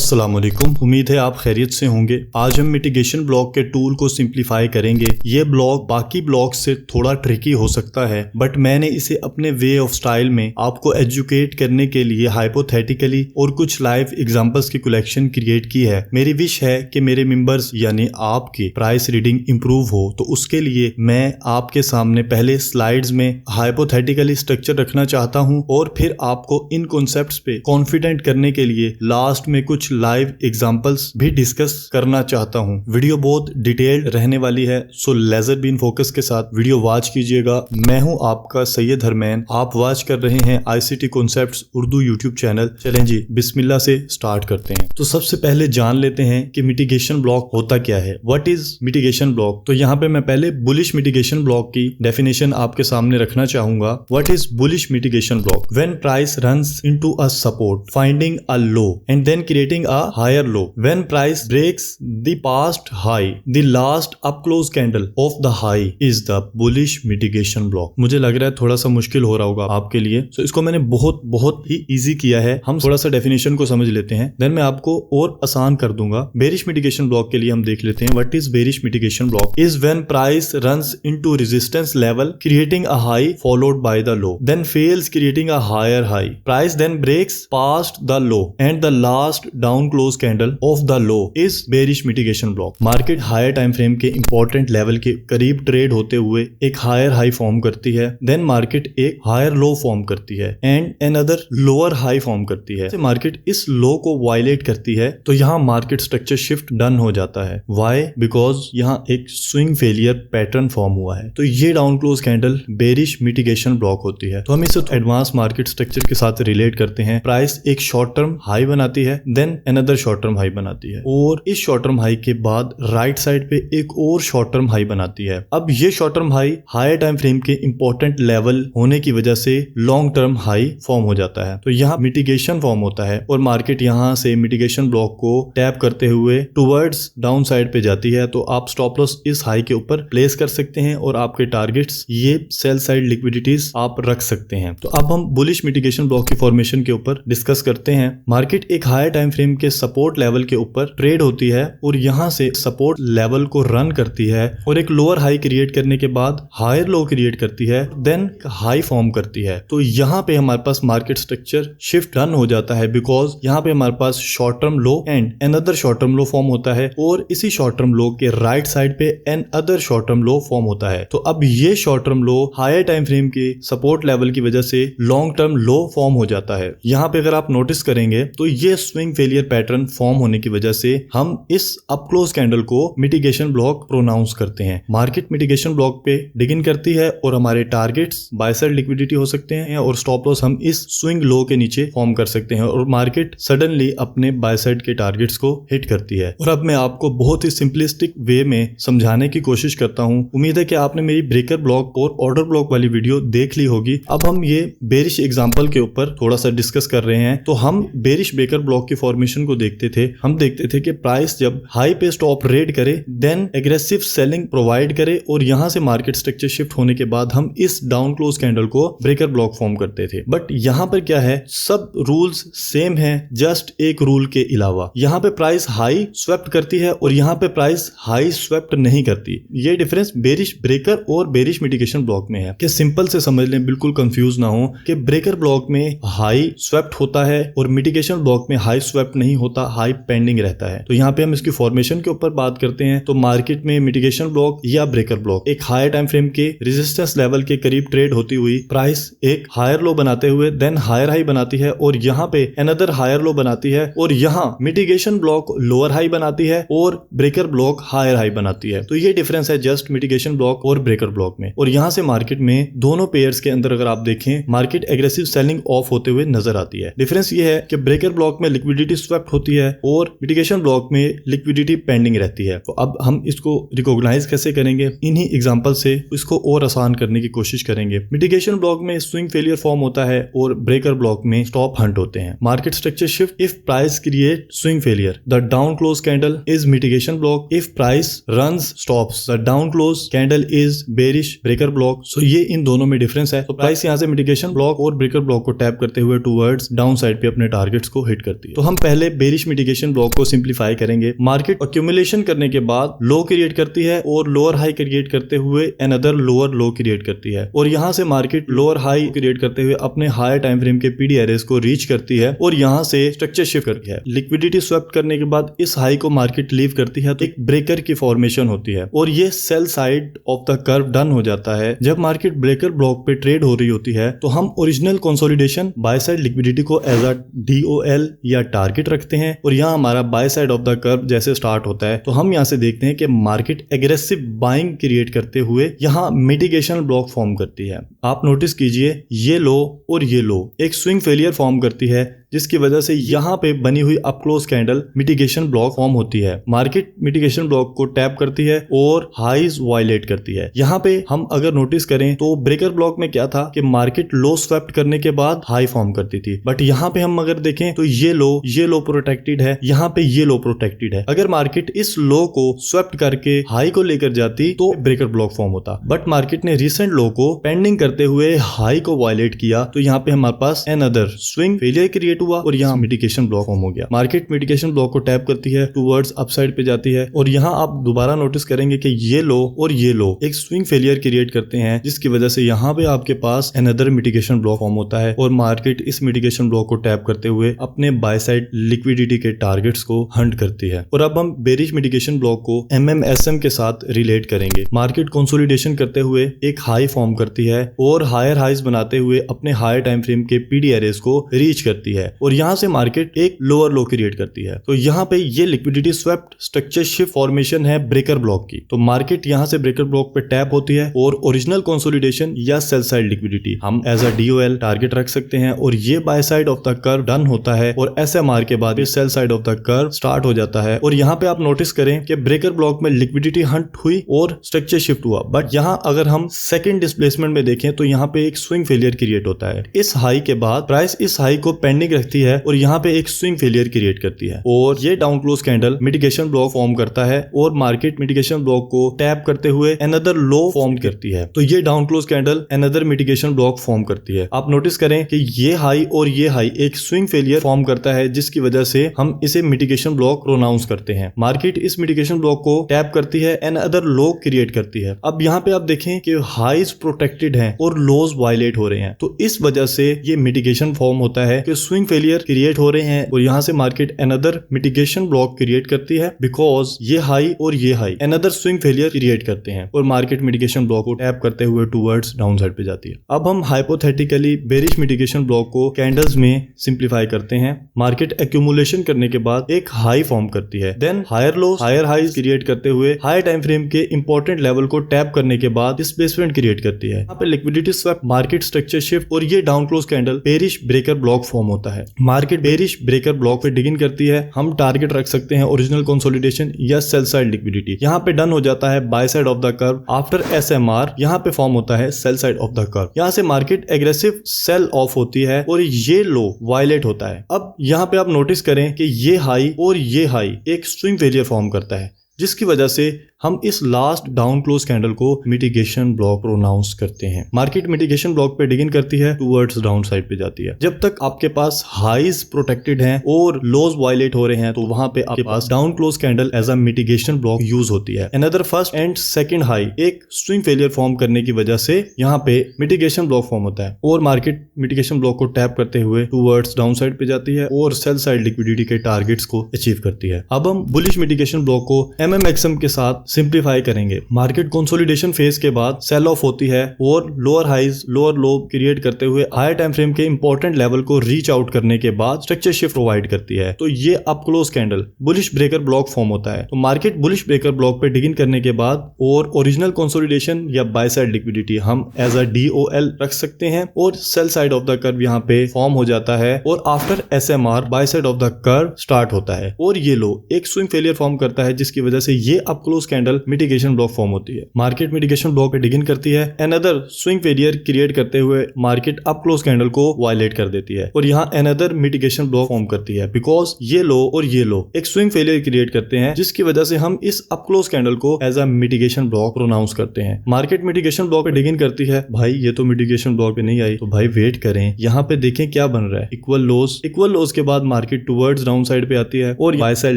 अस्सलाम वालेकुम, उम्मीद है आप खैरियत से होंगे। आज हम मिटिगेशन ब्लॉक के टूल को सिंप्लीफाई करेंगे। ये ब्लॉक बाकी ब्लॉक से थोड़ा ट्रिकी हो सकता है, बट मैंने इसे अपने वे ऑफ स्टाइल में आपको एजुकेट करने के लिए हाइपोथेटिकली और कुछ लाइव एग्जांपल्स की कलेक्शन क्रिएट की है। मेरी विश है कि मेरे मेंबर्स यानी आपकी प्राइस रीडिंग इंप्रूव हो, तो उसके लिए मैं आपके सामने पहले स्लाइड्स में हाइपोथेटिकली स्ट्रक्चर रखना चाहता हूँ और फिर आपको इन कॉन्सेप्ट्स पे कॉन्फिडेंट करने के लिए लास्ट में कुछ लाइव एग्जांपल्स भी डिस्कस करना चाहता हूं। वीडियो बहुत डिटेल्ड रहने वाली है, सो लेजर बीन फोकस के साथ वीडियो वॉच कीजिएगा। मैं हूं आपका सैयद हरमैन, आप वॉच कर रहे हैं ICT concepts Urdu YouTube channel. चलें जी, बिस्मिल्लाह से स्टार्ट करते हैं। तो सबसे पहले जान लेते हैं कि मिटिगेशन ब्लॉक होता क्या है। What is mitigation block? तो यहाँ पे मैं पहले बुलिश मिटिगेशन ब्लॉक की डेफिनेशन आपके सामने रखना चाहूंगा। What is bullish mitigation block? When price runs into a support finding a low and then creating a higher low. When price breaks the past high, the last up close candle of the high is the bullish mitigation block. मुझे लग रहा है थोड़ा सा मुश्किल हो रहा होगा आपके लिए, so इसको मैंने बहुत ही इजी किया है। हम थोड़ा सा डेफिनेशन को समझ लेते हैं, देन मैं आपको और आसान कर दूंगा। बेरिश मिटिगेशन ब्लॉक के लिए हम देख लेते हैं। What is bearish mitigation block? Is when price runs into resistance level creating a high followed by the low, then fails creating a higher high. Price then breaks past the low and the last down close candle of the low is bearish mitigation block. Market higher time frame के important level के करीब trade होते हुए एक higher high form करती है, then market एक higher low form करती है and another lower high form करती है। मार्केट इस लो को वायलेट करती है तो यहाँ मार्केट स्ट्रक्चर शिफ्ट डन हो जाता है। व्हाई? बिकॉज यहाँ एक स्विंग फेलियर पैटर्न फॉर्म हुआ है। तो ये down close candle bearish mitigation block होती है। तो हम इसे एडवांस मार्केट स्ट्रक्चर के साथ रिलेट करते हैं। प्राइस एक शॉर्ट टर्म हाई बनाती है, then another short term high बनाती है और इस शॉर्ट टर्म हाई के बाद राइट साइड पे एक और शॉर्ट टर्म हाई बनाती है। अब ये short term high higher time frame के इंपॉर्टेंट लेवल होने की वजह से लॉन्ग टर्म हाई फॉर्म हो जाता है। तो यहाँ मिटिगेशन फॉर्म होता है और मार्केट यहाँ से मिटिगेशन ब्लॉक को टैप करते हुए टुवर्ड्स डाउन साइड पे जाती है। तो आप स्टॉप लॉस इस हाई के ऊपर प्लेस कर सकते हैं और आपके टारगेट्स ये सेल साइड लिक्विडिटीज आप रख सकते हैं। तो अब हम बुलिश मिटिगेशन ब्लॉक की फॉर्मेशन के ऊपर डिस्कस करते हैं। मार्केट एक हायर टाइम फ्रेम के सपोर्ट लेवल के ऊपर ट्रेड होती है और यहां से सपोर्ट लेवल को रन करती है और एक लोअर हाई क्रिएट करने के बाद हायर लो क्रिएट करती है, देन हाई फॉर्म करती है। तो यहाँ पे हमारे पास मार्केट स्ट्रक्चर शिफ्ट डन हो जाता है बिकॉज यहाँ पे हमारे पास short term low and another short term low form होता है और इसी शॉर्ट टर्म लो के राइट साइड पे another short term low form होता है। तो अब ये short term low higher time frame के सपोर्ट लेवल की वजह से लॉन्ग टर्म लो फॉर्म हो जाता है। यहाँ पे अगर आप नोटिस करेंगे तो ये स्विंग फेलियर पैटर्न फॉर्म होने की वजह से हम इस अप क्लोज कैंडल को मिटिगेशन ब्लॉक प्रोनाउंस करते हैं। मार्केट मिटिगेशन ब्लॉक पे डिगिन करती है और हमारे टारगेट्स बाय साइड लिक्विडिटी हो सकते हैं और स्टॉप लॉस हम इस स्विंग लो के नीचे फॉर्म कर सकते हैं और मार्केट सडनली अपने बाय साइड के टारगेट्स को हिट करती है। और अब मैं आपको बहुत ही सिंपलिस्टिक वे में समझाने की कोशिश करता हूं। उम्मीद है कि आपने मेरी ब्रेकर ब्लॉक और ऑर्डर ब्लॉक वाली वीडियो देख ली होगी। अब हम ये बेरिश एग्जांपल के ऊपर थोड़ा सा डिस्कस कर रहे हैं। तो हम बेरिश ब्रेकर ब्लॉक की फॉर्मेशन को देखते थे। हम देखते थे कि प्राइस जब हाई पे स्टॉप रेड करे, देन एग्रेसिव सेलिंग प्रोवाइड करे और यहां से मार्केट स्ट्रक्चर शिफ्ट होने के बाद हम इस डाउन क्लोज कैंडल को ब्रेकर ब्लॉक फॉर्म करते थे। बट यहां पर क्या है, सब रूल्स सेम है, जस्ट एक रूल के अलावा। यहां पे प्राइस हाई स्वेप्ट करती है और यहां पे प्राइस हाई स्वेप्ट नहीं करती। ये डिफरेंस बेरिश ब्रेकर और बेरिश मिटिगेशन ब्लॉक में है कि सिंपल से समझ लें, बिल्कुल कंफ्यूज ना हो कि ब्रेकर ब्लॉक में हाई स्वेप्ट होता है और मिटिगेशन ब्लॉक में हाई स्वेप्ट नहीं होता, हाई पेंडिंग रहता है। तो यहाँ पे हम इसकी फॉर्मेशन के ऊपर बात करते हैं। तो मार्केट में मिटिगेशन ब्लॉक या ब्रेकर ब्लॉक एक हायर टाइम फ्रेम के रेजिस्टेंस लेवल के करीब ट्रेड होती हुई प्राइस एक हायर लो बनाते हुए देन हायर हाई बनाती है और यहाँ पे अनदर हायर लो बनाती है और यहाँ मिटिगेशन ब्लॉक लोअर हाई बनाती है और ब्रेकर ब्लॉक हायर हाई बनाती है। तो ये डिफरेंस है जस्ट मिटिगेशन ब्लॉक और ब्रेकर ब्लॉक में। और यहाँ से मार्केट में दोनों पेयर्स के अंदर अगर आप देखें, मार्केट एग्रेसिव सेलिंग ऑफ होते हुए नजर आती है। डिफरेंस ये है कि ब्रेकर ब्लॉक में लिक्विडिटी स्वेप्ट होती है और मिटिगेशन ब्लॉक में लिक्विडिटी पेंडिंग रहती है। तो अब हम इसको रिकॉग्नाइज कैसे करेंगे, इन्हीं एग्जांपल से इसको और आसान करने की कोशिश करेंगे। मिटिगेशन ब्लॉक में स्विंग फेलियर फॉर्म होता है और ब्रेकर ब्लॉक में स्टॉप हंट होते हैं। Market structure shift if price create swing failure, the down close candle is mitigation block, if price runs stops the down close candle is bearish breaker block. So ये इन दोनों में difference है। तो price यहाँ से मिटिगेशन ब्लॉक और breaker block को टैप करते हुए टूवर्ड्स डाउन साइड पे अपने टारगेट्स को हिट करती है। तो हम पहले बेरिश मिटिगेशन ब्लॉक को सिंप्लीफाई करेंगे। मार्केट एक्यूमुलेशन करने के बाद लो क्रिएट करती है और लोअर हाई क्रिएट करते हुए अनदर लोअर लो क्रिएट करती है और यहाँ से मार्केट लोअर हाई क्रिएट करते हुए अपने हायर टाइम फ्रेम के पीडी एरेस को रीच करती है और यहाँ से स्ट्रक्चर शिफ्ट करती है। लिक्विडिटी स्वैप्ट करने के बाद इस हाई को मार्केट लीव करती है तो एक ब्रेकर की फॉर्मेशन होती है और ये sell side of the curve done हो जाता है। जब मार्केट ब्रेकर ब्लॉक पे ट्रेड हो रही होती है तो हम original consolidation by side liquidity को एज अ DOL या टारगेट रखते हैं और यहाँ हमारा by side of the curve जैसे स्टार्ट होता है तो हम यहाँ से देखते हैं कि मार्केट एग्रेसिव बाइंग क्रिएट करते हुए यहाँ मिटिगेशन ब्लॉक फॉर्म करती है। आप नोटिस कीजिए ये लो और ये लो एक स्विंग फेलियर फॉर्म करती है जिसकी वजह से यहाँ पे बनी हुई up close candle mitigation block form होती है। मार्केट मिटिगेशन ब्लॉक को टैप करती है और हाईज वायलेट करती है। यहाँ पे हम अगर नोटिस करें तो ब्रेकर ब्लॉक में क्या था कि मार्केट लो स्वैप्ट करने के बाद हाई फॉर्म करती थी, बट यहाँ पे हम अगर देखें तो ये लो प्रोटेक्टेड है, यहाँ पे ये लो प्रोटेक्टेड है। अगर मार्केट इस लो को स्वैप्ट करके हाई को लेकर जाती तो ब्रेकर ब्लॉक फॉर्म होता, बट मार्केट ने रिसेंट लो को पेंडिंग करते हुए हाई को वायलेट किया तो यहाँ पे हमारे पास अनदर स्विंग फेलियर क्रिएट हुआ और यहाँ मिटिगेशन ब्लॉक फॉर्म हो गया। मार्केट मिटिगेशन ब्लॉक को टैप करती है टूवर्ड्स अपसाइड पे जाती है और यहाँ आप दोबारा नोटिस करेंगे कि ये लो और ये लो एक स्विंग फेलियर क्रिएट करते हैं जिसकी वजह से यहाँ पे आपके पास अनदर मिटिगेशन ब्लॉक फॉर्म होता है और मार्केट इस मिटिगेशन ब्लॉक को टैप करते हुए अपने बाय साइड लिक्विडिटी के टारगेट्स को हंट करती है। और अब हम बेरिश मिटिगेशन ब्लॉक को MMSM के साथ रिलेट करेंगे। मार्केट कंसोलिडेशन करते हुए एक हाई फॉर्म करती है और हायर हाइज बनाते हुए अपने हायर टाइम फ्रेम के पीडी एरेस को रीच करती है और यहाँ से मार्केट एक लोअर लो क्रिएट करती है। तो यहाँ पे ये liquidity swept structure shift formation है ब्रेकर ब्लॉक की। तो मार्केट यहाँ से ब्रेकर ब्लॉक पे टैप होती है और ओरिजिनल कंसोलिडेशन या सेल साइड लिक्विडिटी हम एज अ DOL टारगेट रख सकते हैं और ये by side of the curve done होता है और SMR के बाद sell side of the curve start हो जाता है। और यहाँ पे आप नोटिस करें कि ब्रेकर ब्लॉक में लिक्विडिटी हंट हुई और स्ट्रक्चर शिफ्ट हुआ, बट यहाँ अगर हम सेकेंड डिस्प्लेसमेंट में देखें तो यहाँ पे एक स्विंग फेलियर क्रिएट होता है। इस हाई के बाद प्राइस इस हाई को पेंडिंग रखती है और यहाँ पे एक स्विंग फेलियर क्रिएट करती है और ये down close candle mitigation block form करता है और मार्केट मिटिगेशन ब्लॉक को टैप करते हुए अनदर लो फॉर्म करती है। तो ये down close candle another mitigation block form करती है। आप नोटिस करें कि ये हाई और ये हाई एक स्विंग फेलियर फॉर्म करता है जिसकी वजह से हम इसे मिटिगेशन ब्लॉक प्रोनाउंस करते हैं। मार्केट इस मिटिगेशन ब्लॉक को टैप करती है अनदर लो क्रिएट करती है। अब यहाँ पे आप देखें कि हाईज प्रोटेक्टेड हैं और लोज वायलेट हो रहे हैं तो इस वजह से ये मिटिगेशन फॉर्म होता है कि स्विंग फेलियर क्रिएट हो रहे हैं और यहाँ से market another mitigation block create करती है बिकॉज ये हाई और ये high another swing failure create करते हैं और मार्केट मिटिगेशन ब्लॉक को टैप करते हुए टूवर्ड्स डाउन साइड पे जाती है। अब हम हाइपोथेटिकली बेरिश मिटिगेशन ब्लॉक को कैंडल्स में सिंप्लीफाई करते हैं। मार्केट एक्यूमुलेशन करने के बाद एक हाई फॉर्म करती है, then higher low higher highs create करते हुए हायर टाइम फ्रेम के इंपॉर्टेंट लेवल को टैप करने के बाद डिस्प्लेसमेंट क्रिएट करती है। यहाँ पे liquidity swap market structure shift और ये down close candle bearish breaker block form होता है। मार्केट बेरिश ब्रेकर ब्लॉक पे डिगिन करती है। हम टारगेट रख सकते हैं ओरिजिनल कंसोलिडेशन या सेल साइड लिक्विडिटी। यहाँ पे डन हो जाता है by side of the curve after SMR यहाँ पे फॉर्म होता है sell side of the curve. यहाँ से मार्केट एग्रेसिव सेल ऑफ होती है और ये लो वायलेट होता है। अब यहाँ पे आप नोटिस करें कि ये हाई और ये हाई एक स्विंग फेलियर फॉर्म करता है जिसकी वजह से हम इस लास्ट डाउन क्लोज कैंडल को मिटिगेशन ब्लॉक प्रोनाउंस करते हैं। मार्केट मिटिगेशन ब्लॉक पे डिगिन करती है टूवर्ड्स डाउन साइड पे जाती है। जब तक आपके पास हाईज प्रोटेक्टेड हैं और लोज वायलेट हो रहे हैं तो वहां पे आपके पास down close candle as a mitigation block use होती है। Another first and second high एक स्विंग फेलियर फॉर्म करने की वजह से यहाँ पे मिटिगेशन ब्लॉक फॉर्म होता है और मार्केट मिटिगेशन ब्लॉक को टैप करते हुए टूवर्ड्स डाउन साइड पे जाती है और सेल साइड लिक्विडिटी के टारगेट्स को अचीव करती है। अब हम बुलिश मिटिगेशन ब्लॉक को MMXM के साथ सिंप्लीफाई करेंगे। मार्केट कंसोलिडेशन फेज के बाद सेल ऑफ होती है और lower highs lower low create करते हुए हायर टाइम फ्रेम के इंपॉर्टेंट लेवल को रीच आउट करने के बाद स्ट्रक्चर शिफ्ट प्रोवाइड करती है। तो ये up close candle bullish breaker block form होता है। तो मार्केट बुलिश ब्रेकर ब्लॉक पे डिगिन करने के बाद और ओरिजिनल कंसोलिडेशन या बाय साइड लिक्विडिटी हम एज अ DOL रख सकते हैं और sell side of the curve यहाँ पे फॉर्म हो जाता है और after SMR by side of the curve start होता है और ये लो एक स्विंग फेलियर फॉर्म करता है जिसकी वजह से ये up close candle mitigation block form होती है। मार्केट मिटिगेशन ब्लॉक पे डिगिन करती है, अनदर स्विंग फेलियर क्रिएट करते हुए मार्केट अप क्लोज कैंडल को वायलेट कर देती है और यहाँ अनदर मिटिगेशन ब्लॉक फॉर्म करती है बिकॉज ये लो और ये लो एक स्विंग फेलियर क्रिएट करते हैं, जिसकी वजह से हम इस अप क्लोज कैंडल को as a mitigation block pronounce करते हैं। मार्केट मिटिगेशन ब्लॉक पे डिगिन करती है, भाई ये तो मिटिगेशन ब्लॉक पे नहीं आई, तो भाई वेट करें, यहाँ पे देखें क्या बन रहा है, इक्वल लोज के बाद मार्केट टुवर्ड्स डाउन साइड पे आती है और बाय साइड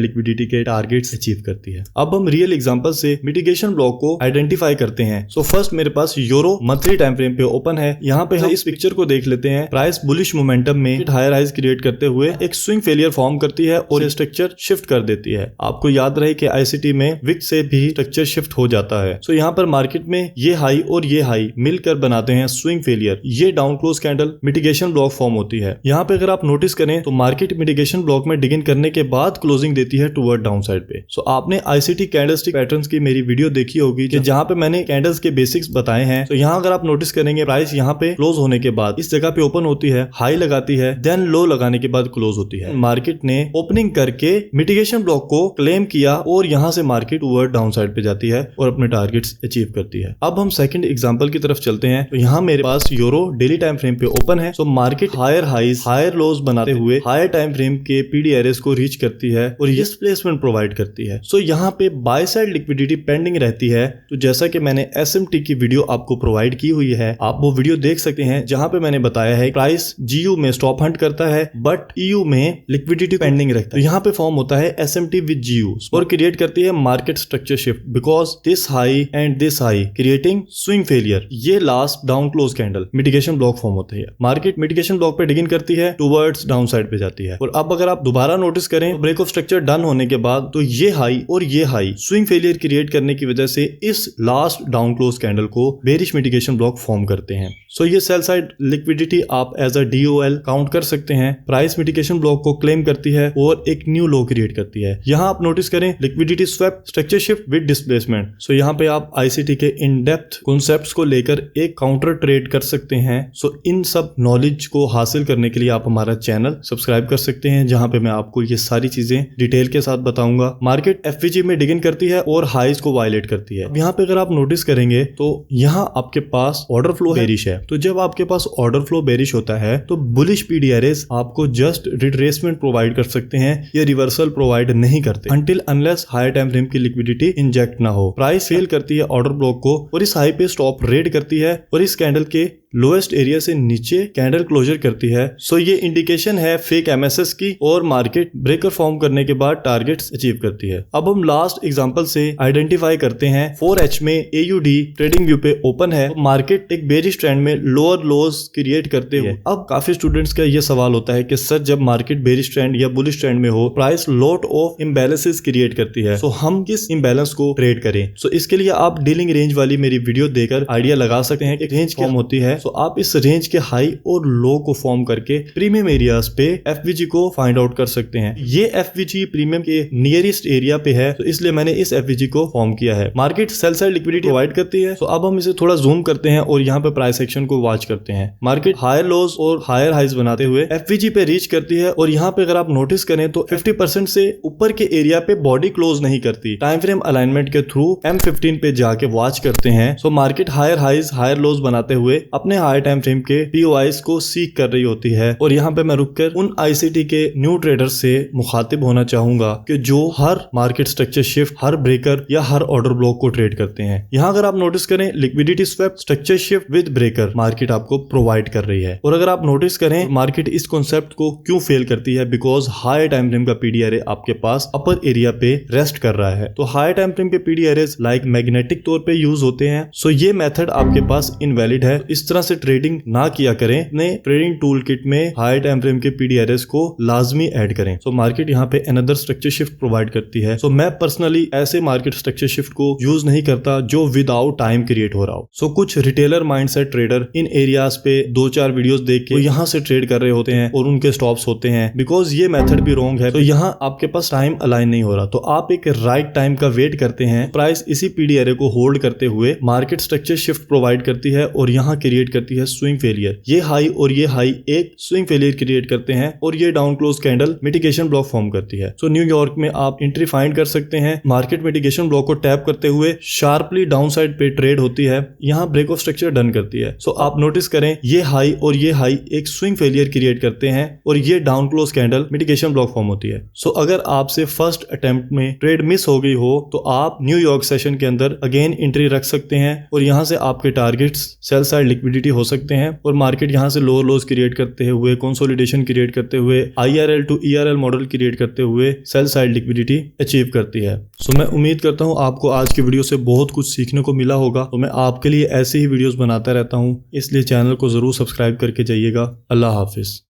लिक्विडिटी के टारगेट्स अचीव करती है। अब हम रियल एग्जांपल से मिटिगेशन ब्लॉक को आइडेंटिफाई करते हैं। सो फर्स्ट मेरे पास यूरो मंथली टाइम फ्रेम पे ओपन है। यहाँ पे हम इस पिक्चर को देख लेते हैं। प्राइस बुलिश मोमेंटम में हायर हाइज क्रिएट करते हुए एक स्विंग फेलियर फॉर्म करती है और स्ट्रक्चर शिफ्ट कर देती है। आपको याद रहे कि आईसीटी में विक से भी स्ट्रक्चर शिफ्ट हो जाता है। सो यहाँ पर मार्केट में ये हाई और ये हाई मिलकर बनाते हैं स्विंग फेलियर। ये down close candle mitigation block form होती है। यहाँ पे अगर आप नोटिस करें तो मार्केट मिटिगेशन ब्लॉक में डिगिन करने के बाद क्लोजिंग देती है टुवर्ड डाउन साइड पे। सो आपने आईसीटी कैंडलस्टिक पैटर्न्स की मेरी वीडियो देखी होगी कि जहाँ पे मैंने कैंडल्स के बेसिक्स बताए हैं। तो यहाँ अगर आप नोटिस करेंगे प्राइस यहाँ पे क्लोज होने के बाद इस जगह पे ओपन होती है, हाई लगाती है, देन लो लगाने के बाद क्लोज होती है। मार्केट ने ओपनिंग करके मिटिगेशन ब्लॉक को क्लेम किया और यहाँ से मार्केट टुवर्ड डाउन साइड पे जाती है और अपने टारगेट्स अचीव करती है। अब हम सेकंड एग्जांपल की तरफ चलते हैं। तो यहाँ मेरे पास यूरो डेली टाइम फ्रेम पे ओपन है। So market higher highs higher lows बनाते हुए हायर टाइम फ्रेम के पीडी एरियाज को रीच करती है और ये प्लेसमेंट प्रोवाइड करती है। सो यहाँ पे बाय साइड लिक्विडिटी पेंडिंग रहती है। तो जैसा कि मैंने एसएमटी की वीडियो आपको प्रोवाइड की हुई है, आप वो वीडियो देख सकते हैं जहां पे मैंने बताया है प्राइस जीयू में स्टॉप हंट करता है बट ईयू में लिक्विडिटी पेंडिंग रहता है। तो यहाँ पे फॉर्म होता है एसएमटी विद जीयू और क्रिएट करती है market structure shift because this high and this high creating swing failure. ये last down close candle mitigation block form होती है। मार्केट मिटिगेशन ब्लॉक पे डिगिन करती है, टुवर्ड्स डाउन साइड पे जाती है। और अब अगर आप दोबारा नोटिस करें ब्रेक ऑफ स्ट्रक्चर डन होने के बाद तो ये हाई और ये हाई स्विंग फेलियर क्रिएट करने की वजह से इस लास्ट डाउन क्लोज कैंडल को बेरिश मिटिगेशन ब्लॉक फॉर्म करते हैं। सो ये सेल साइड लिक्विडिटी आप एज अ डीओएल काउंट कर सकते हैं। प्राइस मिटिगेशन ब्लॉक को क्लेम करती है और एक न्यू लो क्रिएट करती है। यहाँ आप नोटिस करें liquidity swap structure shift with displacement. So यहाँ पे आप आईसीटी के इन डेप्थ कॉन्सेप्ट्स को लेकर एक काउंटर ट्रेड कर सकते हैं। सो इन सब नॉलेज को हासिल करने के लिए आप हमारा चैनल सब्सक्राइब कर सकते हैं जहां पे मैं आपको ये सारी चीजें डिटेल के साथ बताऊंगा। मार्केट एफवीजी में डिगिन करती है और हाइज को वायलेट करती है। यहाँ पे अगर आप नोटिस करेंगे तो यहाँ आपके पास ऑर्डर फ्लो बेरिश है। तो जब आपके पास ऑर्डर फ्लो बेरिश होता है तो बुलिश पीडीआरएस आपको जस्ट रिट्रेसमेंट प्रोवाइड कर सकते हैं, ये रिवर्सल प्रोवाइड नहीं करते until unless higher time frame की लिक्विडिटी इंजेक्ट ना हो। प्राइस फेल करती है ऑर्डर ब्लॉक को और इस हाई पे स्टॉप रेड करती है और इस कैंडल के लोएस्ट एरिया से नीचे कैंडल क्लोजर करती है। सो ये इंडिकेशन है फेक एमएसएस की और मार्केट ब्रेकर फॉर्म करने के बाद टारगेट्स अचीव करती है। अब हम लास्ट एग्जांपल से आइडेंटिफाई करते हैं 4H में एयूडी ट्रेडिंग व्यू पे ओपन है, मार्केट एक बेरिश ट्रेंड में लोअर लोज क्रिएट करते हुए। अब काफी स्टूडेंट्स का ये सवाल होता है कि सर जब मार्केट बेरिश ट्रेंड या बुलिश ट्रेंड में हो price lot of imbalances create करती है, सो हम किस इम्बैलेंस को ट्रेड करें? सो इसके लिए आप डीलिंग रेंज वाली मेरी वीडियो देकर आइडिया लगा सकते हैं कि रेंज क्या होती है। तो आप इस रेंज के हाई और लो को फॉर्म करके प्रीमियम एरियाज पे एफवीजी को फाइंड आउट कर सकते हैं। ये एफवीजी प्रीमियम के नियरेस्ट एरिया पे है तो इसलिए मैंने इस एफवीजी को फॉर्म किया है। Market cell side liquidity provide करती है। तो अब हम इसे थोड़ा जूम करते हैं और यहाँ पे प्राइस एक्शन को वॉच करते हैं। मार्केट हायर लोज और हायर हाइज बनाते हुए एफवीजी पे रीच करती है और यहाँ पे अगर आप नोटिस करें तो 50% से ऊपर के एरिया पे बॉडी क्लोज नहीं करती। टाइम फ्रेम अलाइनमेंट के थ्रू M15 पे जाके वॉच करते हैं। So market higher highs higher lows बनाते हुए अपने हायर टाइम फ्रेम के पीओआईज को सीक कर रही होती है और यहाँ पे मैं रुककर उन आईसीटी के न्यू ट्रेडर्स से मुखातिब होना चाहूंगा कि जो हर मार्केट स्ट्रक्चर शिफ्ट, हर ब्रेकर या हर ऑर्डर ब्लॉक को ट्रेड करते हैं। यहाँ अगर आप नोटिस करें liquidity swap structure shift with breaker market आपको प्रोवाइड कर रही है। और अगर आप नोटिस करें मार्केट इस कॉन्सेप्ट को क्यों फेल करती है, बिकॉज हायर टाइम फ्रेम का पीडीआरए आपके पास अपर एरिया पे रेस्ट कर रहा है। तो हायर टाइम फ्रेम के पीडीआरएस लाइक मैग्नेटिक तौर पे यूज होते हैं। सो ये मेथड आपके पास इनवैलिड है। इस तरह से ट्रेडिंग ना किया करें। अपने ट्रेडिंग टूल किट में हायर टाइम फ्रेम के पीडीआरएस को लाजमी ऐड करें। सो मार्केट यहाँ पे अनदर स्ट्रक्चर शिफ्ट प्रोवाइड करती है। सो मैं पर्सनली ऐसे मार्केट स्ट्रक्चर शिफ्ट को यूज नहीं करता जो विदाउट टाइम क्रिएट हो रहा हो। सो कुछ रिटेलर माइंडसेट ट्रेडर इन एरियाज पे 2-4 वीडियोस देख के यहाँ से ट्रेड कर रहे होते हैं और उनके स्टॉप्स होते हैं। बिकॉज ये मेथड भी रॉन्ग है। तो यहाँ आपके पास टाइम अलाइन नहीं हो रहा, तो आप एक राइट टाइम का वेट करते हैं। प्राइस इसी पीडीआरए को होल्ड करते हुए मार्केट स्ट्रक्चर शिफ्ट प्रोवाइड करती है और यहाँ क्रिएट क्रिएट करती है स्विंग फेलियर। ये हाई और ये हाई एक स्विंग फेलियर क्रिएट करते हैं और ये down close candle mitigation block form करती है। सो न्यूयॉर्क में आप एंट्री फाइंड कर सकते हैं। मार्केट मिटिगेशन ब्लॉक को टैप करते हुए शार्पली डाउन साइड पे ट्रेड होती है, यहाँ ब्रेक ऑफ स्ट्रक्चर डन करती है। सो आप नोटिस करें ये हाई और ये हाई एक स्विंग फेलियर क्रिएट करते हैं और ये down close candle mitigation block form होती है। सो अगर आपसे फर्स्ट अटेम्प्ट में ट्रेड मिस हो गई हो तो आप न्यूयॉर्क सेशन के अंदर अगेन एंट्री रख सकते हैं और यहाँ से आपके टारगेट्स सेल साइड लिक्विडिटी हो सकते हैं और मार्केट यहाँ से लोअर लोज क्रिएट करते हुए, कंसोलिडेशन क्रिएट करते हुए, IRL to ERL model create करते हुए सेल साइड लिक्विडिटी अचीव करती है। सो मैं उम्मीद करता हूँ आपको आज की वीडियो से बहुत कुछ सीखने को मिला होगा। तो मैं आपके लिए ऐसे ही वीडियोस बनाता रहता हूँ, इसलिए चैनल को जरूर सब्सक्राइब करके जाइएगा। अल्लाह हाफिज।